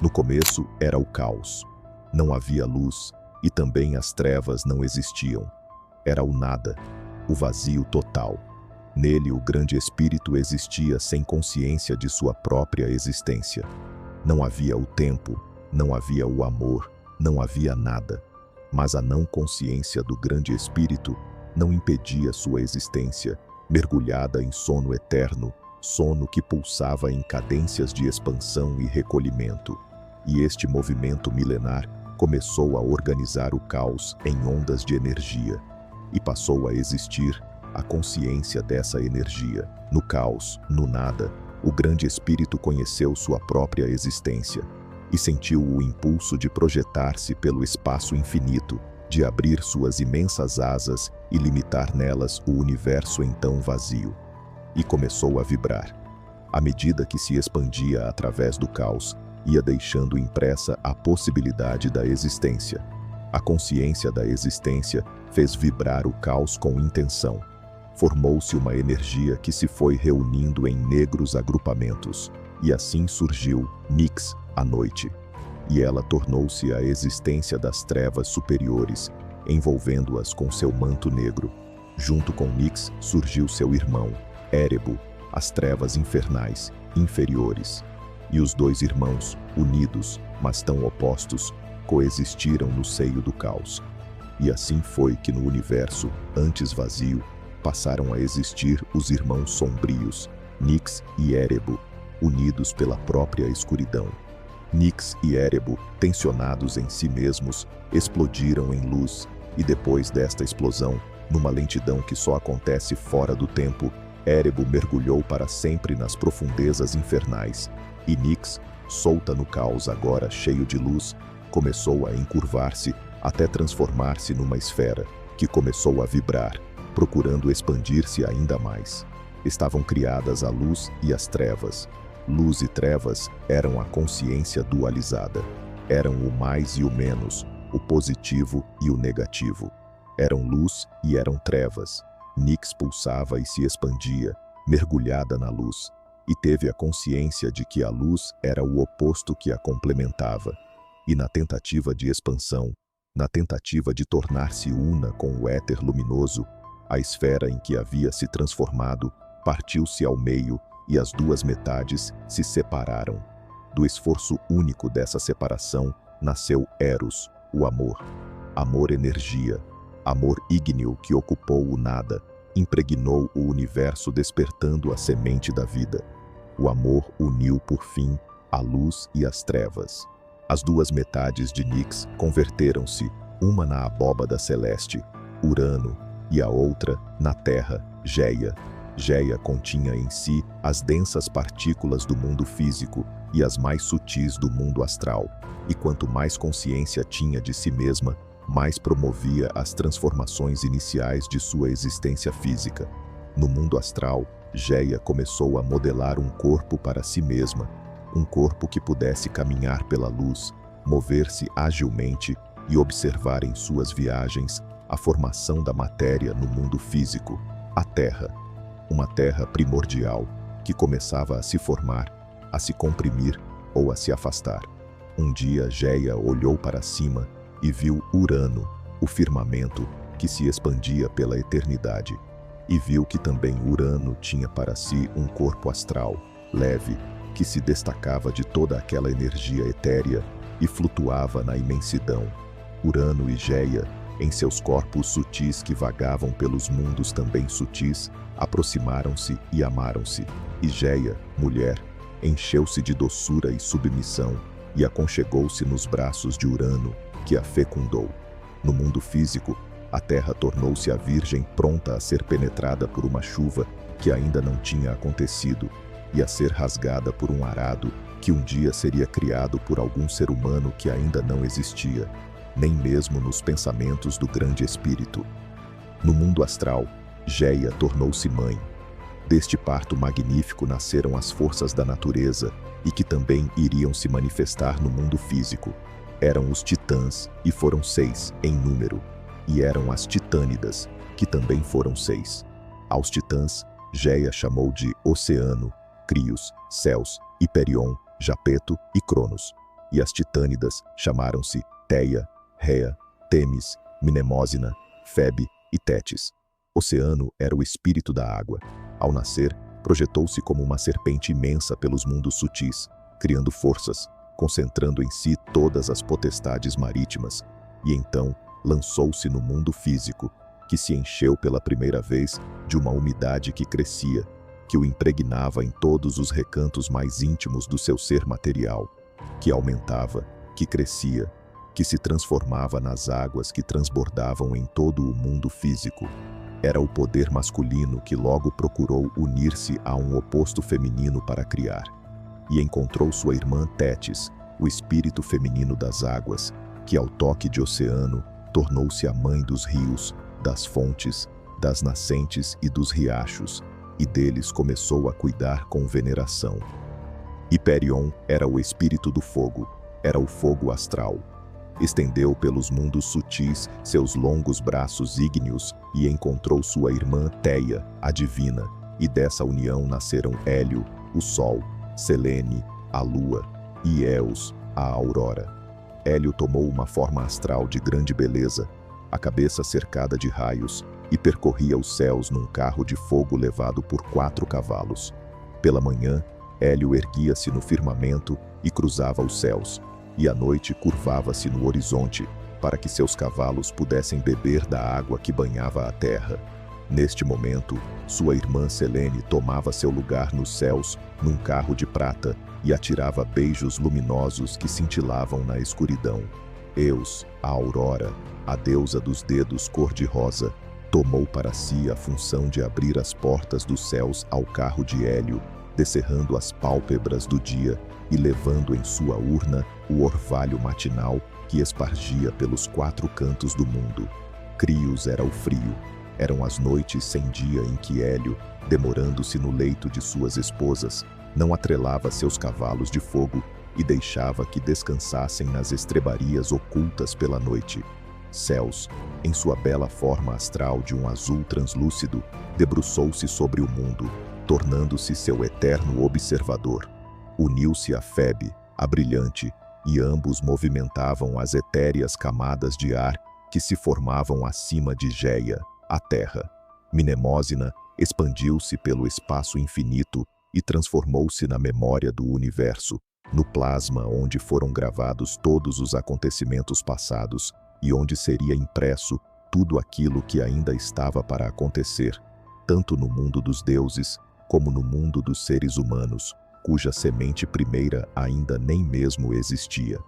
No começo era o caos. Não havia luz e também as trevas não existiam. Era o nada, o vazio total. Nele o grande espírito existia sem consciência de sua própria existência. Não havia o tempo, não havia o amor, não havia nada. Mas a não consciência do grande espírito não impedia sua existência, mergulhada em sono eterno, sono que pulsava em cadências de expansão e recolhimento. E este movimento milenar começou a organizar o caos em ondas de energia. E passou a existir a consciência dessa energia. No caos, no nada, o grande espírito conheceu sua própria existência e sentiu o impulso de projetar-se pelo espaço infinito, de abrir suas imensas asas e limitar nelas o universo então vazio. E começou a vibrar. À medida que se expandia através do caos, ia deixando impressa a possibilidade da existência. A consciência da existência fez vibrar o caos com intenção. Formou-se uma energia que se foi reunindo em negros agrupamentos, e assim surgiu Nyx, a noite. E ela tornou-se a existência das trevas superiores, envolvendo-as com seu manto negro. Junto com Nyx surgiu seu irmão, Erebo, as trevas infernais, inferiores. E os dois irmãos, unidos, mas tão opostos, coexistiram no seio do caos. E assim foi que no universo, antes vazio, passaram a existir os irmãos sombrios, Nyx e Erebo, unidos pela própria escuridão. Nyx e Erebo, tensionados em si mesmos, explodiram em luz, e depois desta explosão, numa lentidão que só acontece fora do tempo, Erebo mergulhou para sempre nas profundezas infernais, e Nyx, solta no caos agora cheio de luz, começou a encurvar-se até transformar-se numa esfera, que começou a vibrar, procurando expandir-se ainda mais. Estavam criadas a luz e as trevas. Luz e trevas eram a consciência dualizada. Eram o mais e o menos, o positivo e o negativo. Eram luz e eram trevas. Nyx pulsava e se expandia, mergulhada na luz, e teve a consciência de que a luz era o oposto que a complementava. E na tentativa de expansão, na tentativa de tornar-se una com o éter luminoso, a esfera em que havia se transformado partiu-se ao meio e as duas metades se separaram. Do esforço único dessa separação nasceu Eros, o amor. Amor-energia, amor ígneo que ocupou o nada, impregnou o universo despertando a semente da vida. O amor uniu por fim a luz e as trevas. As duas metades de Nyx converteram-se, uma na abóbada celeste, Urano, e a outra na terra, Geia. Geia continha em si as densas partículas do mundo físico e as mais sutis do mundo astral, e quanto mais consciência tinha de si mesma, mais promovia as transformações iniciais de sua existência física. No mundo astral, Geia começou a modelar um corpo para si mesma, um corpo que pudesse caminhar pela luz, mover-se agilmente e observar em suas viagens a formação da matéria no mundo físico, a Terra. Uma terra primordial que começava a se formar, a se comprimir ou a se afastar. Um dia Geia olhou para cima e viu Urano, o firmamento que se expandia pela eternidade, e viu que também Urano tinha para si um corpo astral, leve, que se destacava de toda aquela energia etérea e flutuava na imensidão. Urano e Geia, em seus corpos sutis que vagavam pelos mundos também sutis, aproximaram-se e amaram-se, e Geia, mulher, encheu-se de doçura e submissão, e aconchegou-se nos braços de Urano, que a fecundou. No mundo físico, a terra tornou-se a virgem pronta a ser penetrada por uma chuva que ainda não tinha acontecido, e a ser rasgada por um arado que um dia seria criado por algum ser humano que ainda não existia, nem mesmo nos pensamentos do grande espírito. No mundo astral, Geia tornou-se mãe. Deste parto magnífico nasceram as forças da natureza e que também iriam se manifestar no mundo físico. Eram os titãs, e foram 6 em número, e eram as titânidas, que também foram 6. Aos titãs, Geia chamou de Oceano, Crios, Céus, Hiperion, Japeto e Cronos. e as titânidas chamaram-se Teia, Rea, Temis, Mnemósina, Febe e Tétis. Oceano era o espírito da água. Ao nascer, projetou-se como uma serpente imensa pelos mundos sutis, criando forças, concentrando em si todas as potestades marítimas, e então lançou-se no mundo físico, que se encheu pela primeira vez de uma umidade que crescia, que o impregnava em todos os recantos mais íntimos do seu ser material, que aumentava, que crescia, que se transformava nas águas que transbordavam em todo o mundo físico. Era o poder masculino que logo procurou unir-se a um oposto feminino para criar, e encontrou sua irmã Tétis, o espírito feminino das águas, que ao toque de oceano tornou-se a mãe dos rios, das fontes, das nascentes e dos riachos, e deles começou a cuidar com veneração. Hiperion era o espírito do fogo, era o fogo astral. Estendeu pelos mundos sutis seus longos braços ígneos e encontrou sua irmã Teia, a divina, e dessa união nasceram Hélio, o sol, Selene, a lua, e Eos, a aurora. Hélio tomou uma forma astral de grande beleza, a cabeça cercada de raios, e percorria os céus num carro de fogo levado por 4 cavalos. Pela manhã, Hélio erguia-se no firmamento e cruzava os céus, e à noite curvava-se no horizonte, para que seus cavalos pudessem beber da água que banhava a terra. Neste momento, sua irmã Selene tomava seu lugar nos céus num carro de prata e atirava beijos luminosos que cintilavam na escuridão. Eos, a aurora, a deusa dos dedos cor-de-rosa, tomou para si a função de abrir as portas dos céus ao carro de Hélio, descerrando as pálpebras do dia e levando em sua urna o orvalho matinal que espargia pelos 4 cantos do mundo. Crios era o frio. Eram as noites sem dia em que Hélio, demorando-se no leito de suas esposas, não atrelava seus cavalos de fogo e deixava que descansassem nas estrebarias ocultas pela noite. Céus, em sua bela forma astral de um azul translúcido, debruçou-se sobre o mundo, tornando-se seu eterno observador. Uniu-se a Febe, a brilhante, e ambos movimentavam as etéreas camadas de ar que se formavam acima de Géia, a terra. Mnemósina expandiu-se pelo espaço infinito e transformou-se na memória do universo, no plasma onde foram gravados todos os acontecimentos passados e onde seria impresso tudo aquilo que ainda estava para acontecer, tanto no mundo dos deuses como no mundo dos seres humanos, cuja semente primeira ainda nem mesmo existia.